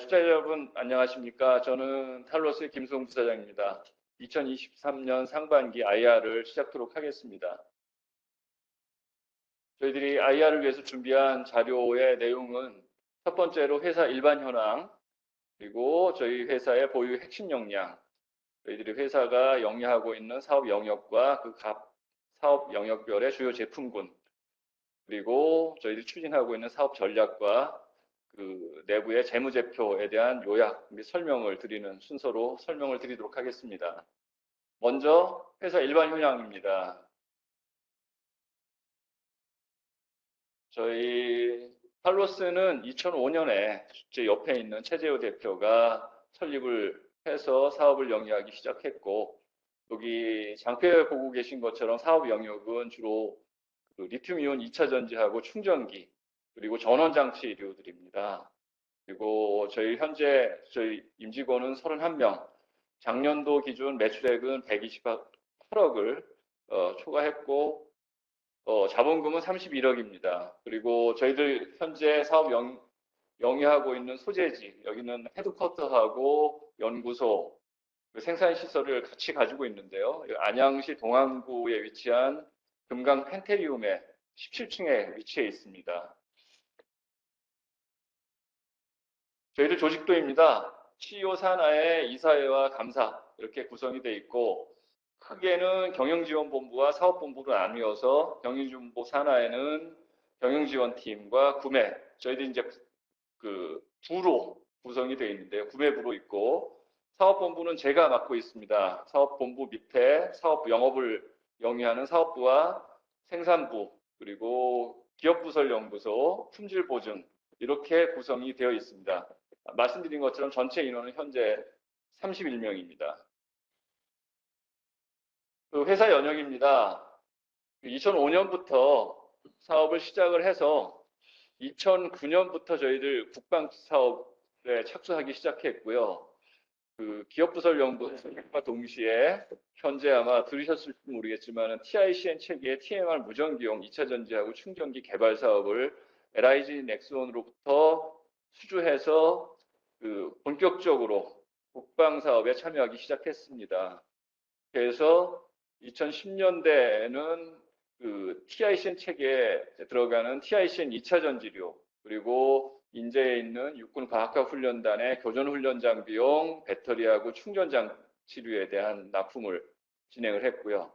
투자자 여러분 안녕하십니까? 저는 탈로스의 김수홍 부사장입니다. 2023년 상반기 IR을 시작하도록 하겠습니다. 저희들이 IR을 위해서 준비한 자료의 내용은 첫 번째로 회사 일반 현황, 그리고 저희 회사의 보유 핵심 역량, 저희들이 회사가 영위하고 있는 사업 영역과 그 각 사업 영역별의 주요 제품군, 그리고 저희들이 추진하고 있는 사업 전략과 그 내부의 재무제표에 대한 요약 및 설명을 드리는 순서로 설명을 드리도록 하겠습니다. 먼저 회사 일반 현황입니다. 저희 탈로스는 2005년에 제 옆에 있는 최재호 대표가 설립을 해서 사업을 영위하기 시작했고, 여기 장표에 보고 계신 것처럼 사업 영역은 주로 그 리튬이온 2차 전지하고 충전기, 그리고 전원장치류들입니다. 그리고 저희 임직원은 31명, 작년도 기준 매출액은 128억을 초과했고, 자본금은 31억입니다. 그리고 저희들 현재 사업 영위하고 있는 소재지, 여기는 헤드쿼터하고 연구소, 생산시설을 같이 가지고 있는데요. 안양시 동안구에 위치한 금강 펜테리움의 17층에 위치해 있습니다. 저희들 조직도입니다. CEO 산하에 이사회와 감사 이렇게 구성이 되어 있고, 크게는 경영지원본부와 사업본부로 나뉘어서 경영지원본부 산하에는 경영지원팀과 구매, 저희들이 이제 그 부로 구성이 되어 있는데요. 구매부로 있고, 사업본부는 제가 맡고 있습니다. 사업본부 밑에 사업 영업을 영위하는 사업부와 생산부, 그리고 기업부설연구소, 품질보증 이렇게 구성이 되어 있습니다. 말씀드린 것처럼 전체 인원은 현재 31명입니다. 그 회사 연역입니다. 2005년부터 사업을 시작을 해서 2009년부터 저희들 국방 사업에 착수하기 시작했고요. 그 기업부설연구소와 동시에 현재 아마 들으셨을지 모르겠지만 TICN 체계의 TMR 무전기용 2차 전지하고 충전기 개발 사업을 LIG 넥스원으로부터 수주해서 그 본격적으로 국방 사업에 참여하기 시작했습니다. 그래서 2010년대에는 그 TICN 체계에 들어가는 TICN 2차 전지류, 그리고 인제에 있는 육군 과학학 훈련단의 교전 훈련 장비용 배터리하고 충전 장치류에 대한 납품을 진행을 했고요.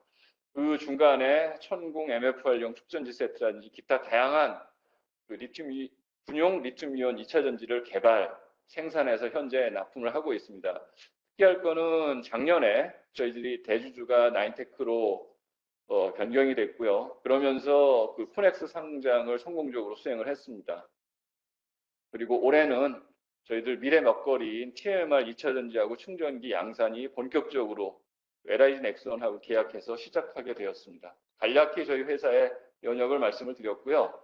그 중간에 천궁 MFR용 축전지 세트라든지 기타 다양한 그 군용 리튬이온 2차 전지를 개발, 생산해서 현재 납품을 하고 있습니다. 특이할 거는 작년에 저희들이 대주주가 나인테크로 변경이 됐고요. 그러면서 그 코넥스 상장을 성공적으로 수행을 했습니다. 그리고 올해는 저희들 미래 먹거리인 TMR 2차 전지하고 충전기 양산이 본격적으로 LIG 넥슨하고 계약해서 시작하게 되었습니다. 간략히 저희 회사의 연역을 말씀을 드렸고요.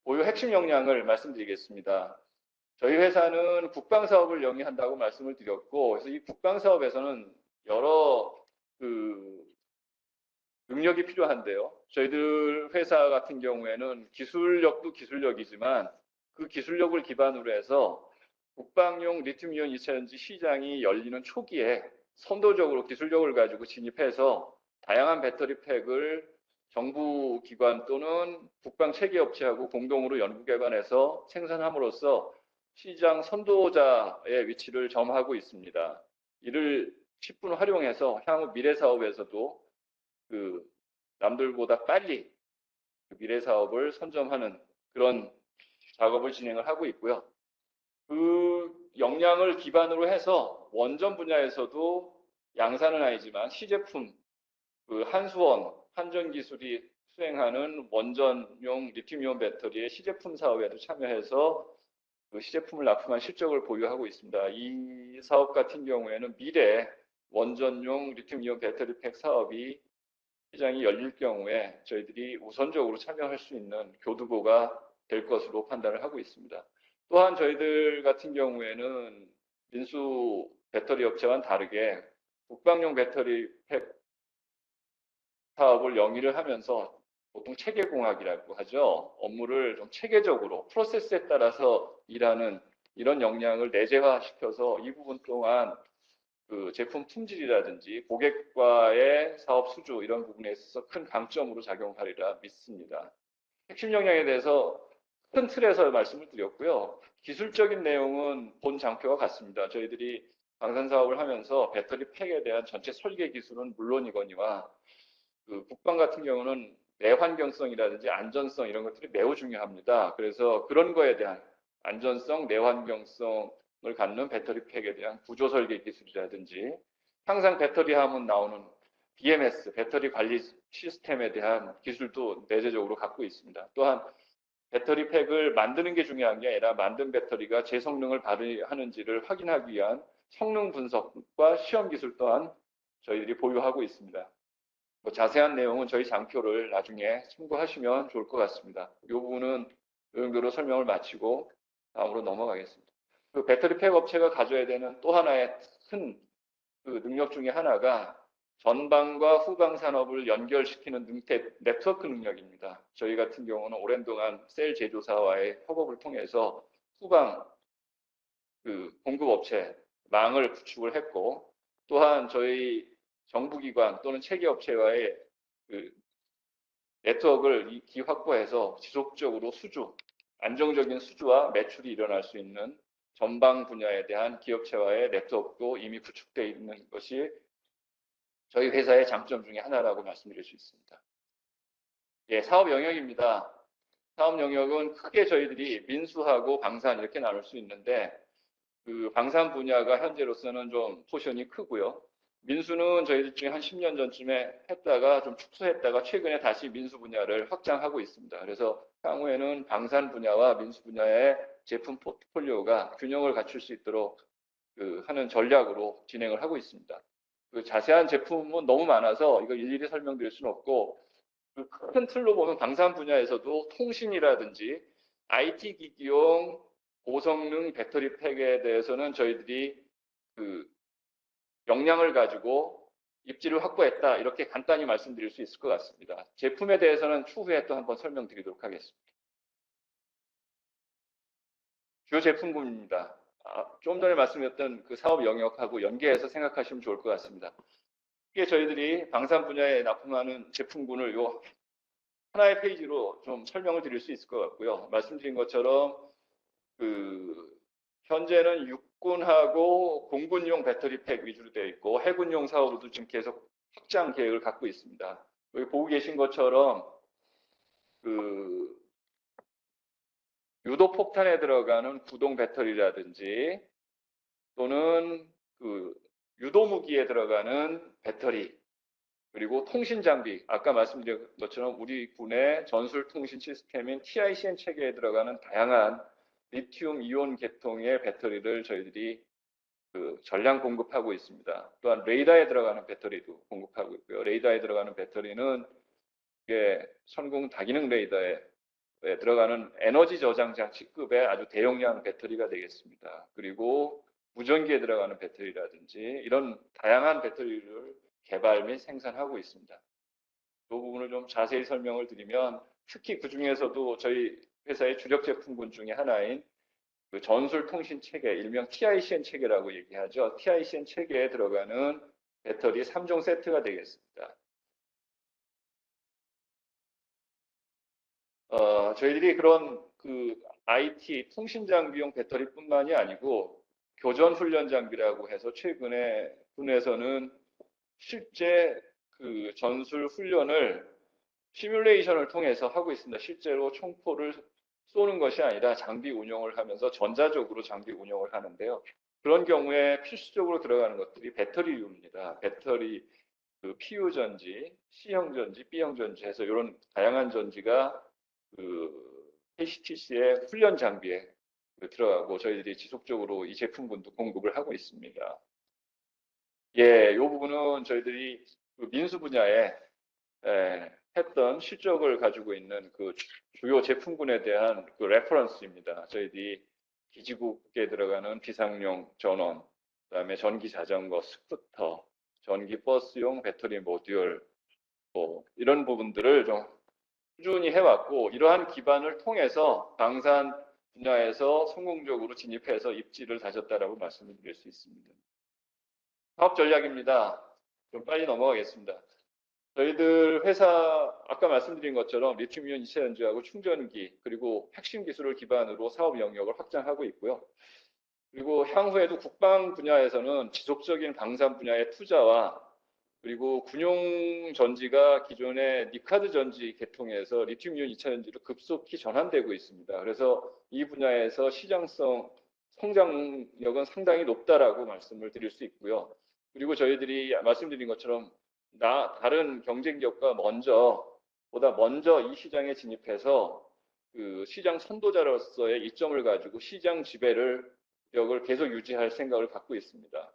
보유 핵심 역량을 말씀드리겠습니다. 저희 회사는 국방 사업을 영위한다고 말씀을 드렸고, 그래서 이 국방 사업에서는 여러 그 능력이 필요한데요. 저희들 회사 같은 경우에는 기술력도 기술력이지만 그 기술력을 기반으로 해서 국방용 리튬이온 2차 전지 시장이 열리는 초기에 선도적으로 기술력을 가지고 진입해서 다양한 배터리 팩을 정부 기관 또는 국방 체계 업체하고 공동으로 연구 개발해서 생산함으로써 시장 선도자의 위치를 점하고 있습니다. 이를 10분 활용해서 향후 미래 사업에서도 그 남들보다 빨리 미래 사업을 선점하는 그런 작업을 진행을 하고 있고요. 그 역량을 기반으로 해서 원전 분야에서도 양산은 아니지만 시제품, 그 한수원, 한전기술이 수행하는 원전용 리튬이온 배터리의 시제품 사업에도 참여해서 그 시제품을 납품한 실적을 보유하고 있습니다. 이 사업 같은 경우에는 미래 원전용 리튬이온 배터리 팩 사업이 시장이 열릴 경우에 저희들이 우선적으로 참여할 수 있는 교두보가 될 것으로 판단을 하고 있습니다. 또한 저희들 같은 경우에는 민수 배터리 업체와는 다르게 국방용 배터리 팩 사업을 영위를 하면서 보통 체계공학이라고 하죠. 업무를 좀 체계적으로 프로세스에 따라서 일하는 이런 역량을 내재화시켜서 이 부분 동안 그 제품 품질이라든지 고객과의 사업 수주 이런 부분에 있어서 큰 강점으로 작용하리라 믿습니다. 핵심 역량에 대해서 큰 틀에서 말씀을 드렸고요. 기술적인 내용은 본 장표와 같습니다. 저희들이 방산 사업을 하면서 배터리 팩에 대한 전체 설계 기술은 물론이거니와 그 국방 같은 경우는 내환경성이라든지 안전성 이런 것들이 매우 중요합니다. 그래서 그런 거에 대한 안전성, 내환경성을 갖는 배터리 팩에 대한 구조 설계 기술이라든지 항상 배터리 하면 나오는 BMS, 배터리 관리 시스템에 대한 기술도 내재적으로 갖고 있습니다. 또한 배터리 팩을 만드는 게 중요한 게 아니라 만든 배터리가 제 성능을 발휘하는지를 확인하기 위한 성능 분석과 시험 기술 또한 저희들이 보유하고 있습니다. 자세한 내용은 저희 장표를 나중에 참고하시면 좋을 것 같습니다. 이 부분은 이 정도로 설명을 마치고 다음으로 넘어가겠습니다. 그 배터리 팩 업체가 가져야 되는 또 하나의 큰 그 능력 중에 하나가 전방과 후방 산업을 연결시키는 네트워크 능력입니다. 저희 같은 경우는 오랜 동안 셀 제조사와의 협업을 통해서 후방 그 공급업체 망을 구축을 했고, 또한 저희 정부기관 또는 체계업체와의 그 네트워크를 확보해서 지속적으로 수주, 안정적인 수주와 매출이 일어날 수 있는 전방 분야에 대한 기업체와의 네트워크도 이미 구축되어 있는 것이 저희 회사의 장점 중에 하나라고 말씀드릴 수 있습니다. 예, 사업 영역입니다. 사업 영역은 크게 저희들이 민수하고 방산 이렇게 나눌 수 있는데, 그 방산 분야가 현재로서는 좀 포션이 크고요. 민수는 저희들 중에 한 10년 전쯤에 했다가 좀 축소했다가 최근에 다시 민수 분야를 확장하고 있습니다. 그래서 향후에는 방산 분야와 민수 분야의 제품 포트폴리오가 균형을 갖출 수 있도록 하는 전략으로 진행을 하고 있습니다. 그 자세한 제품은 너무 많아서 이거 일일이 설명드릴 수는 없고, 그 큰 틀로 보면 방산 분야에서도 통신이라든지 IT 기기용 고성능 배터리 팩에 대해서는 저희들이 그 역량을 가지고 입지를 확보했다, 이렇게 간단히 말씀드릴 수 있을 것 같습니다. 제품에 대해서는 추후에 또 한번 설명드리도록 하겠습니다. 주요 제품군입니다. 좀 전에 말씀드렸던 그 사업 영역하고 연계해서 생각하시면 좋을 것 같습니다. 이게 저희들이 방산 분야에 납품하는 제품군을 요 하나의 페이지로 좀 설명을 드릴 수 있을 것 같고요. 말씀드린 것처럼 현재는 육군하고 공군용 배터리 팩 위주로 되어 있고 해군용 사업으로도 지금 계속 확장 계획을 갖고 있습니다. 여기 보고 계신 것처럼 유도 폭탄에 들어가는 구동 배터리라든지 또는 유도 무기에 들어가는 배터리, 그리고 통신 장비, 아까 말씀드린 것처럼 우리 군의 전술 통신 시스템인 TICN 체계에 들어가는 다양한 리튬 이온 계통의 배터리를 저희들이 전량 공급하고 있습니다. 또한 레이더에 들어가는 배터리도 공급하고 있고요. 레이더에 들어가는 배터리는 이게 선공 다기능 레이더에 들어가는 에너지 저장 장치급의 아주 대용량 배터리가 되겠습니다. 그리고 무전기에 들어가는 배터리라든지 이런 다양한 배터리를 개발 및 생산하고 있습니다. 이 부분을 좀 자세히 설명을 드리면, 특히 그 중에서도 저희 회사의 주력 제품군 중에 하나인 그 전술 통신 체계, 일명 TICN 체계라고 얘기하죠. TICN 체계에 들어가는 배터리 3종 세트가 되겠습니다. 저희들이 그런 IT 통신 장비용 배터리뿐만이 아니고 교전 훈련 장비라고 해서 최근에 군에서는 실제 그 전술 훈련을 시뮬레이션을 통해서 하고 있습니다. 실제로 총포를 쏘는 것이 아니라 장비 운용을 하면서 전자적으로 장비 운용을 하는데요. 그런 경우에 필수적으로 들어가는 것들이 배터리류입니다. 배터리, PU 전지, C형 전지, B형 전지 해서 이런 다양한 전지가 KCTC의 훈련 장비에 들어가고 저희들이 지속적으로 이 제품군도 공급을 하고 있습니다. 예, 이 부분은 저희들이 민수 분야에 했던 실적을 가지고 있는 주요 제품군에 대한 레퍼런스입니다. 저희들이 기지국에 들어가는 비상용 전원, 그다음에 전기 자전거, 스쿠터, 전기 버스용 배터리 모듈, 이런 부분들을 좀 꾸준히 해왔고, 이러한 기반을 통해서 방산 분야에서 성공적으로 진입해서 입지를 다졌다라고 말씀을 드릴 수 있습니다. 사업 전략입니다. 좀 빨리 넘어가겠습니다. 저희들 회사 아까 말씀드린 것처럼 리튬이온 2차 전지하고 충전기 그리고 핵심 기술을 기반으로 사업 영역을 확장하고 있고요. 그리고 향후에도 국방 분야에서는 지속적인 방산 분야의 투자와 그리고 군용 전지가 기존의 니카드 전지 계통에서 리튬이온 2차 전지로 급속히 전환되고 있습니다. 그래서 이 분야에서 시장성 성장력은 상당히 높다라고 말씀을 드릴 수 있고요. 그리고 저희들이 말씀드린 것처럼 다른 경쟁력과 보다 먼저 이 시장에 진입해서 그 시장 선도자로서의 이점을 가지고 시장 지배력을 계속 유지할 생각을 갖고 있습니다.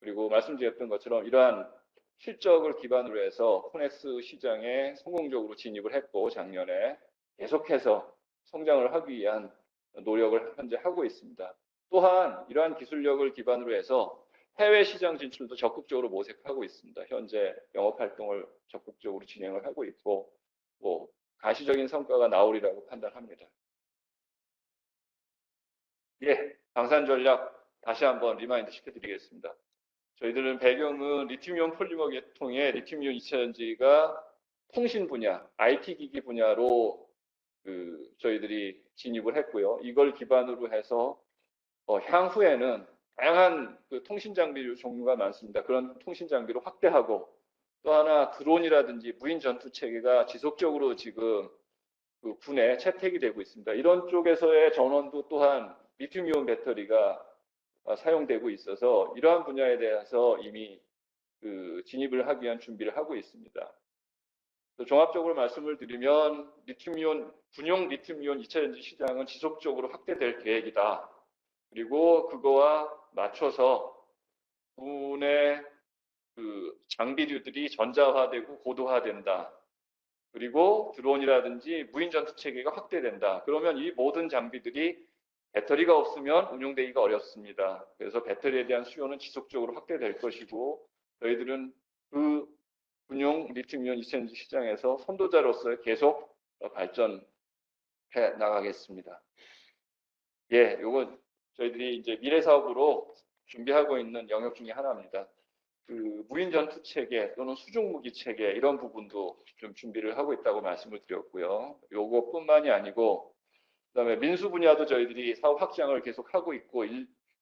그리고 말씀드렸던 것처럼 이러한 실적을 기반으로 해서 코넥스 시장에 성공적으로 진입을 했고 작년에 계속해서 성장을 하기 위한 노력을 현재 하고 있습니다. 또한 이러한 기술력을 기반으로 해서 해외 시장 진출도 적극적으로 모색하고 있습니다. 현재 영업 활동을 적극적으로 진행을 하고 있고 가시적인 성과가 나오리라고 판단합니다. 예, 방산 전략 다시 한번 리마인드 시켜드리겠습니다. 저희들은 배경은 리튬이온 폴리머 계통의 리튬이온 2차 전지가 통신 분야, IT 기기 분야로 저희들이 진입을 했고요. 이걸 기반으로 해서 향후에는 다양한 통신 장비 종류가 많습니다. 그런 통신 장비를 확대하고 또 하나 드론이라든지 무인 전투 체계가 지속적으로 지금 군에 채택이 되고 있습니다. 이런 쪽에서의 전원도 또한 리튬이온 배터리가 사용되고 있어서 이러한 분야에 대해서 이미 진입을 하기 위한 준비를 하고 있습니다. 종합적으로 말씀을 드리면 군용 리튬이온 2차 전지 시장은 지속적으로 확대될 계획이다. 그리고 그거와 맞춰서 군의 장비류들이 전자화되고 고도화된다. 그리고 드론이라든지 무인 전투 체계가 확대된다. 그러면 이 모든 장비들이 배터리가 없으면 운용되기가 어렵습니다. 그래서 배터리에 대한 수요는 지속적으로 확대될 것이고 저희들은 그 군용 리튬이온 2차 전지 시장에서 선도자로서 계속 발전해 나가겠습니다. 예, 이건 저희들이 이제 미래 사업으로 준비하고 있는 영역 중에 하나입니다. 무인 전투 체계 또는 수중 무기 체계 이런 부분도 좀 준비를 하고 있다고 말씀을 드렸고요. 요거뿐만이 아니고 그다음에 민수 분야도 저희들이 사업 확장을 계속 하고 있고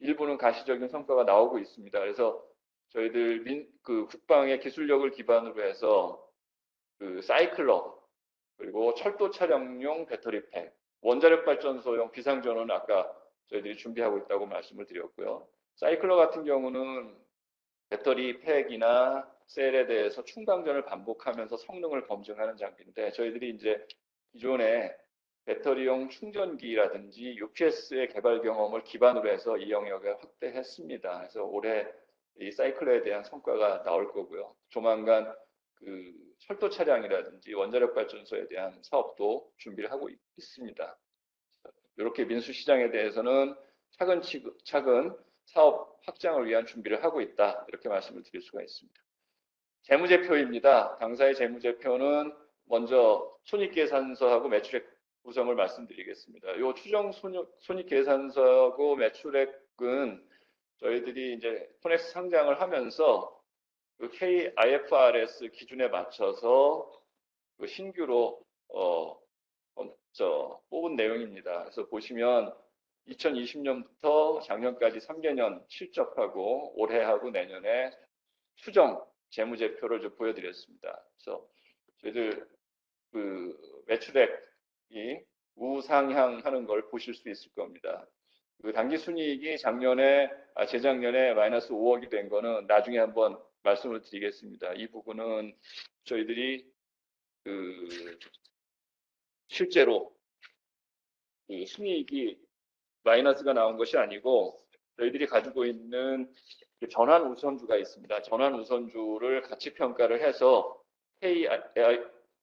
일부는 가시적인 성과가 나오고 있습니다. 그래서 저희들 국방의 기술력을 기반으로 해서 사이클러 그리고 철도 차량용 배터리팩, 원자력 발전소용 비상전원 아까 저희들이 준비하고 있다고 말씀을 드렸고요. 사이클러 같은 경우는 배터리 팩이나 셀에 대해서 충당전을 반복하면서 성능을 검증하는 장비인데 저희들이 이제 기존에 배터리용 충전기라든지 UPS의 개발 경험을 기반으로 해서 이 영역을 확대했습니다. 그래서 올해 이 사이클러에 대한 성과가 나올 거고요. 조만간 철도 차량이라든지 원자력 발전소에 대한 사업도 준비를 하고 있습니다. 이렇게 민수 시장에 대해서는 차근차근 사업 확장을 위한 준비를 하고 있다. 이렇게 말씀을 드릴 수가 있습니다. 재무제표입니다. 당사의 재무제표는 먼저 손익계산서하고 매출액 구성을 말씀드리겠습니다. 이 추정 손익계산서하고 매출액은 저희들이 이제 코넥스 상장을 하면서 KIFRS 기준에 맞춰서 신규로 뽑은 내용입니다. 그래서 보시면 2020년부터 작년까지 3개년 실적하고 올해하고 내년에 추정 재무제표를 좀 보여드렸습니다. 그래서 저희들 매출액이 우상향하는 걸 보실 수 있을 겁니다. 당기순이익이 재작년에 마이너스 5억이 된 거는 나중에 한번 말씀을 드리겠습니다. 이 부분은 저희들이 실제로 순이익이 마이너스가 나온 것이 아니고 저희들이 가지고 있는 전환 우선주가 있습니다. 전환 우선주를 가치 평가를 해서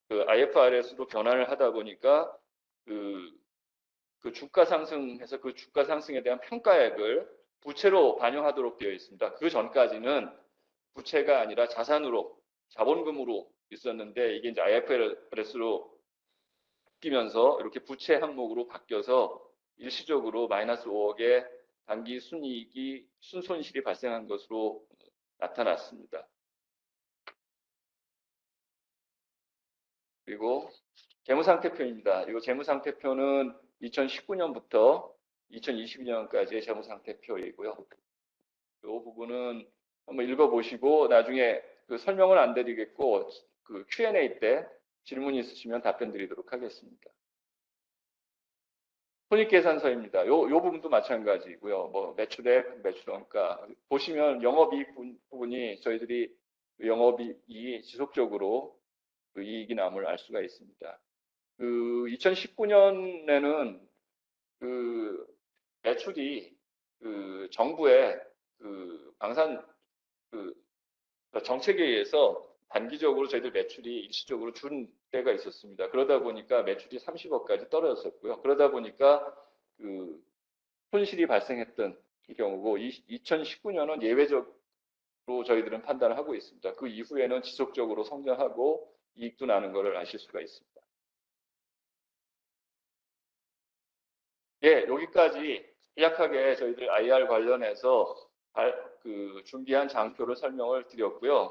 IFRS로 변환을 하다 보니까 주가 상승해서 그 주가 상승에 대한 평가액을 부채로 반영하도록 되어 있습니다. 그 전까지는 부채가 아니라 자본금으로 있었는데 이게 이제 IFRS로 바뀌면서 이렇게 부채 항목으로 바뀌어서 일시적으로 마이너스 5억의 단기 순손실이 발생한 것으로 나타났습니다. 그리고 재무상태표입니다. 이 재무상태표는 2019년부터 2022년까지의 재무상태표이고요. 이 부분은 한번 읽어보시고 나중에 그 설명을 안 드리겠고 그 Q&A 때 질문 있으시면 답변 드리도록 하겠습니다. 손익계산서입니다. 요 부분도 마찬가지고요. 뭐 매출액, 매출원가 보시면 영업이익 부분이 저희들이 영업이익이 지속적으로 그 이익이 남을 알 수가 있습니다. 그 2019년에는 그 매출이 그 정부의 그 방산 그 정책에 의해서 단기적으로 저희들 매출이 일시적으로 준 때가 있었습니다. 그러다 보니까 매출이 30억까지 떨어졌었고요. 그러다 보니까 그 손실이 발생했던 경우고 2019년은 예외적으로 저희들은 판단을 하고 있습니다. 그 이후에는 지속적으로 성장하고 이익도 나는 것을 아실 수가 있습니다. 예, 여기까지 간략하게 저희들 IR 관련해서 준비한 장표를 설명을 드렸고요.